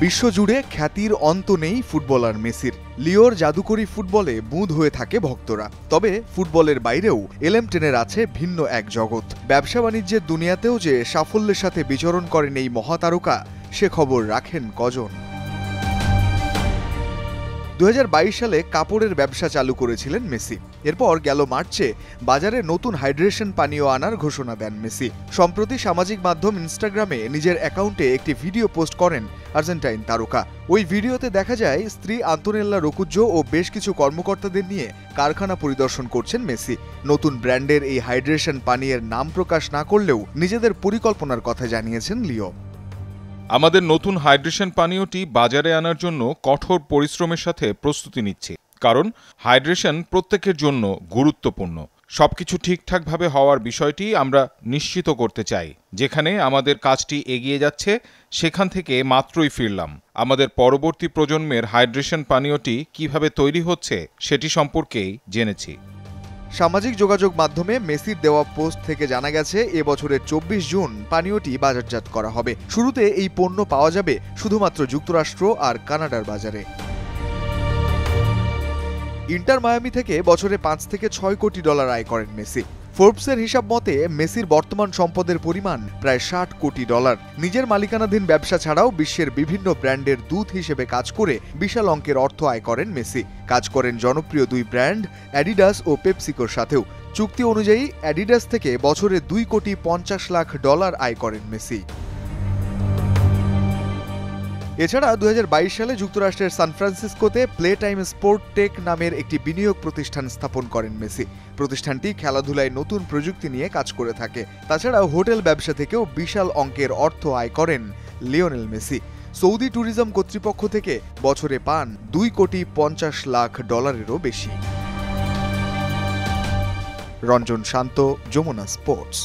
বিশ্বজুড়ে খ্যাতির অন্ত নেই ফুটবলার মেসির। লিওর জাদুকরী ফুটবলে বুঁদ হয়ে থাকে ভক্তরা। তবে ফুটবলের বাইরেও এলেমটেনের আছে ভিন্ন এক জগৎ। ব্যবসা বাণিজ্যের দুনিয়াতেও যে সাফল্যের সাথে বিচরণ করেন এই মহাতারকা, সে খবর রাখেন কজন? 2022 সালে কাপড়ের ব্যবসা চালু করেছিলেন মেসি। এরপর গেল মার্চে বাজারে নতুন হাইড্রেশন পানীয় আনার ঘোষণা দেন মেসি। সম্প্রতি সামাজিক মাধ্যম ইনস্টাগ্রামে নিজের অ্যাকাউন্টে একটি ভিডিও পোস্ট করেন আর্জেন্টাইন তারকা। ওই ভিডিওতে দেখা যায় স্ত্রী আন্তোনেল্লা রোকুজ্জো ও বেশ কিছু কর্মকর্তাদের নিয়ে কারখানা পরিদর্শন করছেন মেসি। নতুন ব্র্যান্ডের এই হাইড্রেশন পানীয়ের নাম প্রকাশ না করলেও নিজেদের পরিকল্পনার কথা জানিয়েছেন লিও। আমাদের নতুন হাইড্রেশন পানীয়টি বাজারে আনার জন্য কঠোর পরিশ্রমের সাথে প্রস্তুতি নিচ্ছি, কারণ হাইড্রেশন প্রত্যেকের জন্য গুরুত্বপূর্ণ। সবকিছু ঠিকঠাকভাবে হওয়ার বিষয়টি আমরা নিশ্চিত করতে চাই। যেখানে আমাদের কাজটি এগিয়ে যাচ্ছে সেখান থেকে মাত্রই ফিরলাম। আমাদের পরবর্তী প্রজন্মের হাইড্রেশন পানীয়টি কিভাবে তৈরি হচ্ছে সেটি সম্পর্কেই জেনেছি। সামাজিক যোগাযোগ মাধ্যমে মেসির দেওয়া পোস্ট থেকে জানা গেছে এবছরের 24 জুন পানীয়টি বাজারজাত করা হবে। শুরুতে এই পণ্য পাওয়া যাবে শুধুমাত্র যুক্তরাষ্ট্র আর কানাডার বাজারে। ইন্টার মায়ামি থেকে বছরে 5 থেকে 6 কোটি ডলার আয় করেন মেসি। ফোর্বসের হিসাব মতে মেসির বর্তমান সম্পদের পরিমাণ প্রায় 60 কোটি ডলার। নিজের মালিকানাধীন ব্যবসা ছাড়াও বিশ্বের বিভিন্ন ব্র্যান্ডের দূত হিসেবে কাজ করে বিশাল অঙ্কের অর্থ আয় করেন মেসি। কাজ করেন জনপ্রিয় দুই ব্র্যান্ড অ্যাডিডাস ও পেপসিকোর সাথেও। চুক্তি অনুযায়ী অ্যাডিডাস থেকে বছরে 2 কোটি 50 লাখ ডলার আয় করেন মেসি। এছাড়া 2022 সালে যুক্তরাষ্ট্রের সান ফ্রান্সিসকোতে প্লে টাইম স্পোর্ট টেক নামের একটি বিনিয়োগ প্রতিষ্ঠান স্থাপন করেন মেসি। প্রতিষ্ঠানটি খেলাধুলায় নতুন প্রযুক্তি নিয়ে কাজ করে থাকে। তাছাড়াও হোটেল ব্যবসা থেকেও বিশাল অঙ্কের অর্থ আয় করেন লিওনেল মেসি। সৌদি ট্যুরিজম কর্তৃপক্ষ থেকে বছরে পান 2 কোটি 50 লাখ ডলারেরও বেশি। রঞ্জন শান্ত, যমুনা স্পোর্টস।